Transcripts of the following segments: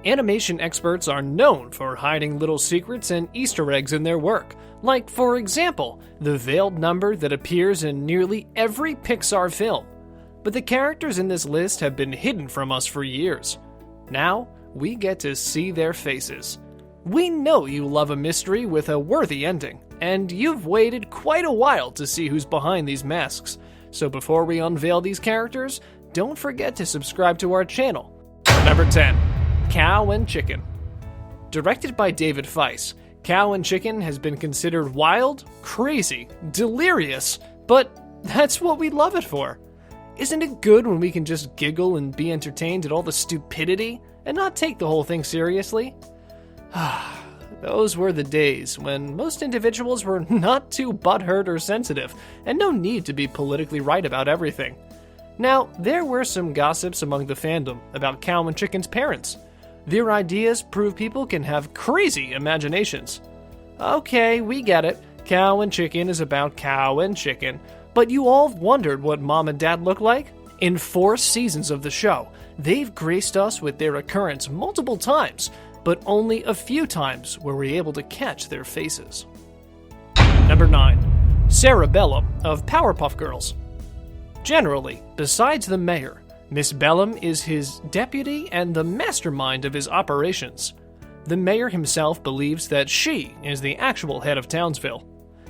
Animation experts are known for hiding little secrets and Easter eggs in their work, like, for example, the veiled number that appears in nearly every Pixar film. But the characters in this list have been hidden from us for years. Now, we get to see their faces. We know you love a mystery with a worthy ending, and you've waited quite a while to see who's behind these masks. So before we unveil these characters, don't forget to subscribe to our channel. Number 10. Cow and Chicken. Directed by David Feiss, Cow and Chicken has been considered wild, crazy, delirious, but that's what we love it for. Isn't it good when we can just giggle and be entertained at all the stupidity and not take the whole thing seriously? Those were the days when most individuals were not too butthurt or sensitive, and no need to be politically right about everything. Now, there were some gossips among the fandom about Cow and Chicken's parents. Their ideas prove people can have crazy imaginations. Okay, we get it. Cow and Chicken is about cow and chicken. But you all wondered what Mom and Dad look like? In 4 seasons of the show, they've graced us with their occurrence multiple times, but only a few times were we able to catch their faces. Number 9. Sarah Bellum of Powerpuff Girls. Generally, besides the mayor, Miss Bellum is his deputy and the mastermind of his operations. The mayor himself believes that she is the actual head of Townsville.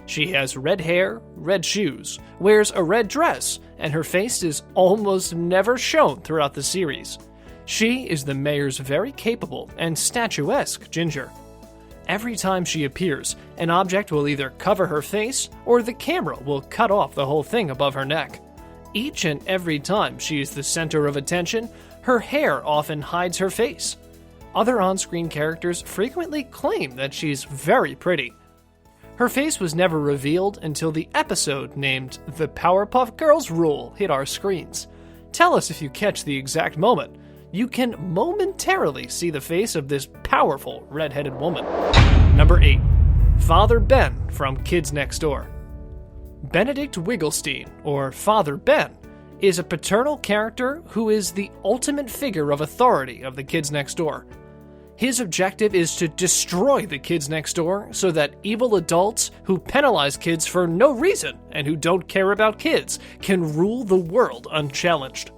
She has red hair, red shoes, wears a red dress, and her face is almost never shown throughout the series. She is the mayor's very capable and statuesque ginger. Every time she appears, an object will either cover her face or the camera will cut off the whole thing above her neck. Each and every time she is the center of attention, her hair often hides her face. Other on-screen characters frequently claim that she's very pretty. Her face was never revealed until the episode named The Powerpuff Girls Rule hit our screens. Tell us if you catch the exact moment. You can momentarily see the face of this powerful red-headed woman. Number 8. Father Ben from Kids Next Door. Benedict Wigglestein, or Father Ben, is a paternal character who is the ultimate figure of authority of the Kids Next Door. His objective is to destroy the kids next door so that evil adults who penalize kids for no reason and who don't care about kids can rule the world unchallenged.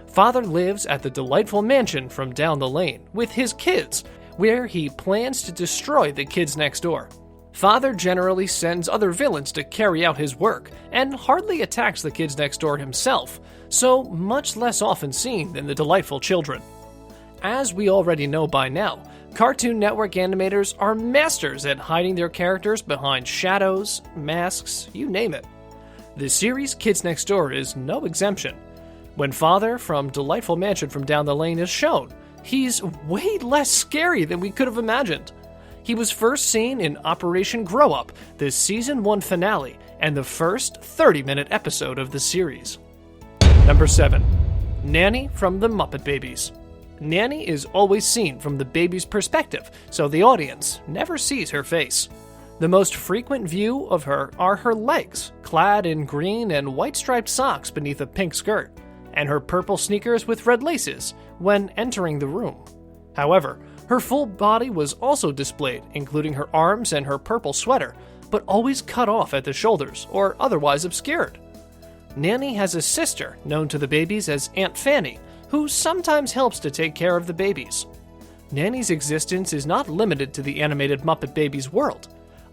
Father lives at the delightful mansion from down the lane with his kids, where he plans to destroy the kids next door. Father generally sends other villains to carry out his work and hardly attacks the kids next door himself, so much less often seen than the delightful children. As we already know by now, Cartoon Network animators are masters at hiding their characters behind shadows, masks, you name it. The series Kids Next Door is no exemption. When Father from Delightful Mansion from Down the Lane is shown, he's way less scary than we could have imagined. He was first seen in Operation Grow Up, the Season 1 finale, and the first 30-minute episode of the series. Number 7. Nanny from the Muppet Babies. Nanny is always seen from the baby's perspective, so the audience never sees her face. The most frequent view of her are her legs, clad in green and white striped socks beneath a pink skirt, and her purple sneakers with red laces when entering the room. However, her full body was also displayed, including her arms and her purple sweater, but always cut off at the shoulders or otherwise obscured. Nanny has a sister known to the babies as Aunt Fanny, who sometimes helps to take care of the babies. Nanny's existence is not limited to the animated Muppet Babies world.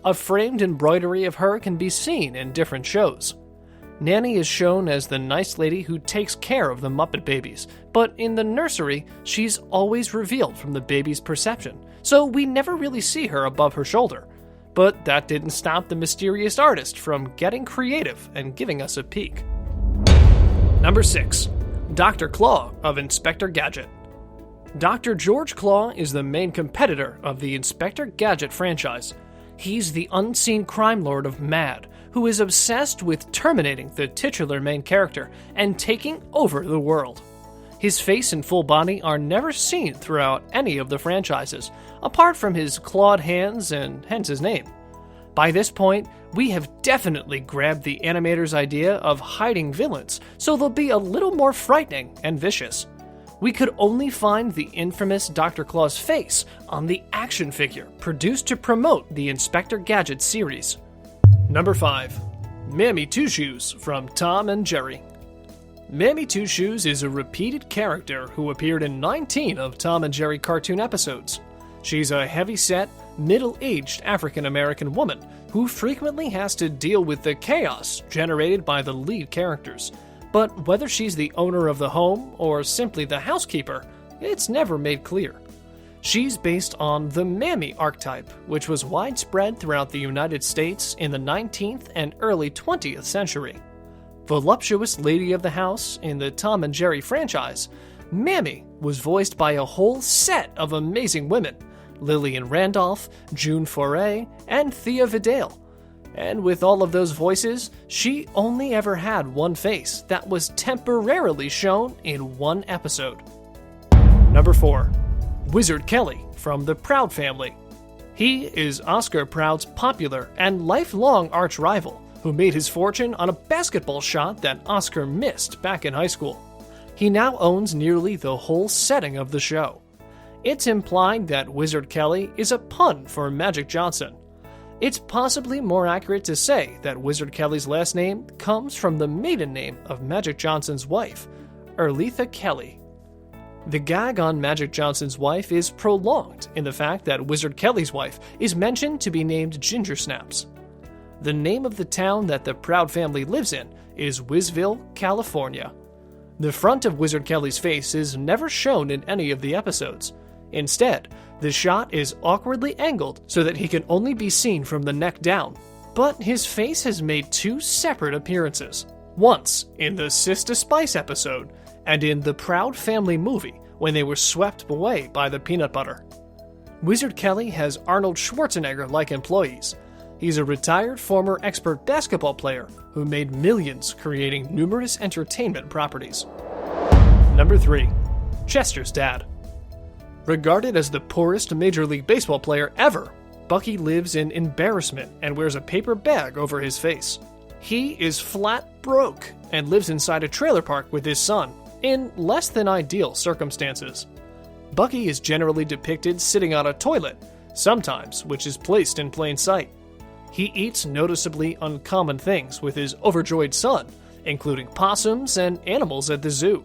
A framed embroidery of her can be seen in different shows. Nanny is shown as the nice lady who takes care of the Muppet Babies, but in the nursery, she's always revealed from the baby's perception, so we never really see her above her shoulder. But that didn't stop the mysterious artist from getting creative and giving us a peek. Number 6. Dr. Claw of Inspector Gadget. Dr. George Claw is the main competitor of the Inspector Gadget franchise. He's the unseen crime lord of MAD, who is obsessed with terminating the titular main character and taking over the world. His face and full body are never seen throughout any of the franchises, apart from his clawed hands and hence his name. By this point, we have definitely grabbed the animator's idea of hiding villains, so they'll be a little more frightening and vicious. we could only find the infamous Dr. Claw's face on the action figure produced to promote the Inspector Gadget series. Number 5. Mammy Two Shoes from Tom and Jerry. Mammy Two Shoes is a repeated character who appeared in 19 of Tom and Jerry cartoon episodes. She's a heavy-set, middle-aged African-American woman who frequently has to deal with the chaos generated by the lead characters. But whether she's the owner of the home or simply the housekeeper, it's never made clear. She's based on the Mammy archetype, which was widespread throughout the United States in the 19th and early 20th century. Voluptuous lady of the house in the Tom and Jerry franchise, Mammy was voiced by a whole set of amazing women: Lillian Randolph, June Foray, and Thea Vidal. And with all of those voices, she only ever had one face that was temporarily shown in one episode. Number 4. Wizard Kelly from the Proud family. He is Oscar Proud's popular and lifelong arch-rival who made his fortune on a basketball shot that Oscar missed back in high school. He now owns nearly the whole setting of the show. It's implied that Wizard Kelly is a pun for Magic Johnson. It's possibly more accurate to say that Wizard Kelly's last name comes from the maiden name of Magic Johnson's wife, Erletha Kelly. The gag on Magic Johnson's wife is prolonged in the fact that Wizard Kelly's wife is mentioned to be named Ginger Snaps. The name of the town that the Proud family lives in is Wisville, California. The front of Wizard Kelly's face is never shown in any of the episodes. Instead, the shot is awkwardly angled so that he can only be seen from the neck down. But his face has made 2 separate appearances. Once in the Sister Spice episode, and in the Proud Family movie when they were swept away by the peanut butter. Wizard Kelly has Arnold Schwarzenegger-like employees. He's a retired former expert basketball player who made millions creating numerous entertainment properties. Number 3. Chester's dad. Regarded as the poorest Major League Baseball player ever, Bucky lives in embarrassment and wears a paper bag over his face. He is flat broke and lives inside a trailer park with his son, in less than ideal circumstances. Bucky is generally depicted sitting on a toilet, sometimes which is placed in plain sight. He eats noticeably uncommon things with his overjoyed son, including possums and animals at the zoo.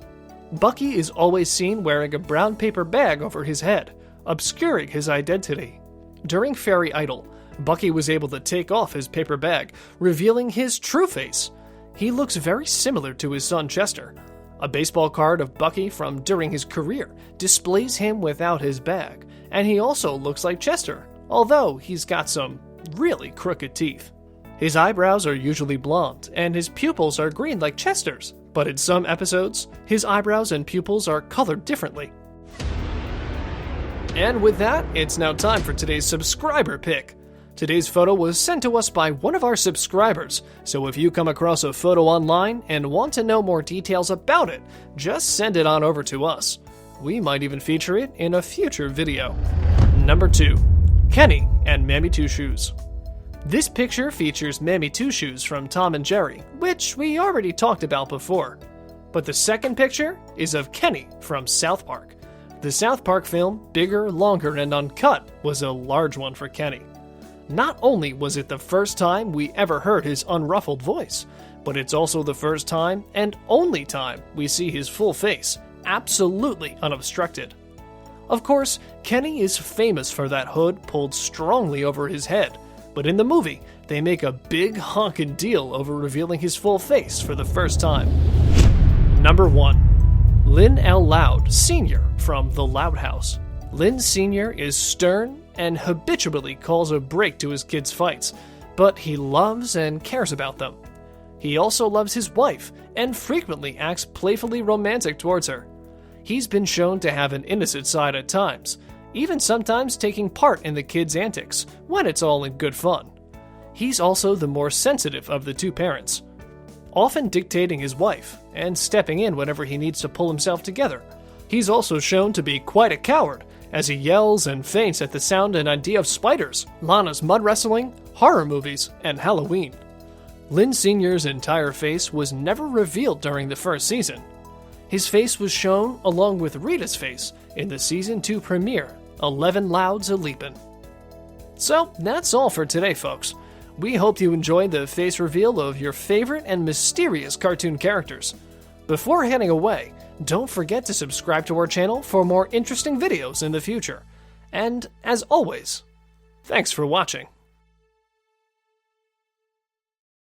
Bucky is always seen wearing a brown paper bag over his head, obscuring his identity. During Fairy Idol, Bucky was able to take off his paper bag, revealing his true face. He looks very similar to his son Chester. A baseball card of Bucky from during his career displays him without his bag, and he also looks like Chester, although he's got some really crooked teeth. His eyebrows are usually blonde, and his pupils are green like Chester's, but in some episodes, his eyebrows and pupils are colored differently. And with that, it's now time for today's subscriber pick. Today's photo was sent to us by one of our subscribers, so if you come across a photo online and want to know more details about it, just send it on over to us. We might even feature it in a future video. Number 2. Kenny and Mammy Two Shoes. This picture features Mammy Two Shoes from Tom and Jerry, which we already talked about before. But the second picture is of Kenny from South Park. The South Park film, bigger, longer, and uncut, was a large one for Kenny. Not only was it the first time we ever heard his unruffled voice, but it's also the first time and only time we see his full face, absolutely unobstructed. Of course, Kenny is famous for that hood pulled strongly over his head, but in the movie, they make a big honkin' deal over revealing his full face for the first time. Number 1. Lynn L. Loud, Sr. from The Loud House. Lynn Sr. is stern and habitually calls a break to his kids' fights, but he loves and cares about them. He also loves his wife and frequently acts playfully romantic towards her. He's been shown to have an innocent side at times, even sometimes taking part in the kids' antics when it's all in good fun. He's also the more sensitive of the two parents, often dictating his wife and stepping in whenever he needs to pull himself together. He's also shown to be quite a coward, as he yells and faints at the sound and idea of spiders, Lana's mud wrestling, horror movies, and Halloween. Lynn Sr.'s entire face was never revealed during the first season. His face was shown along with Rita's face in the Season 2 premiere, 11 Louds a Leapin'. So, that's all for today, folks. We hope you enjoyed the face reveal of your favorite and mysterious cartoon characters. Before heading away, don't forget to subscribe to our channel for more interesting videos in the future. And, as always, thanks for watching.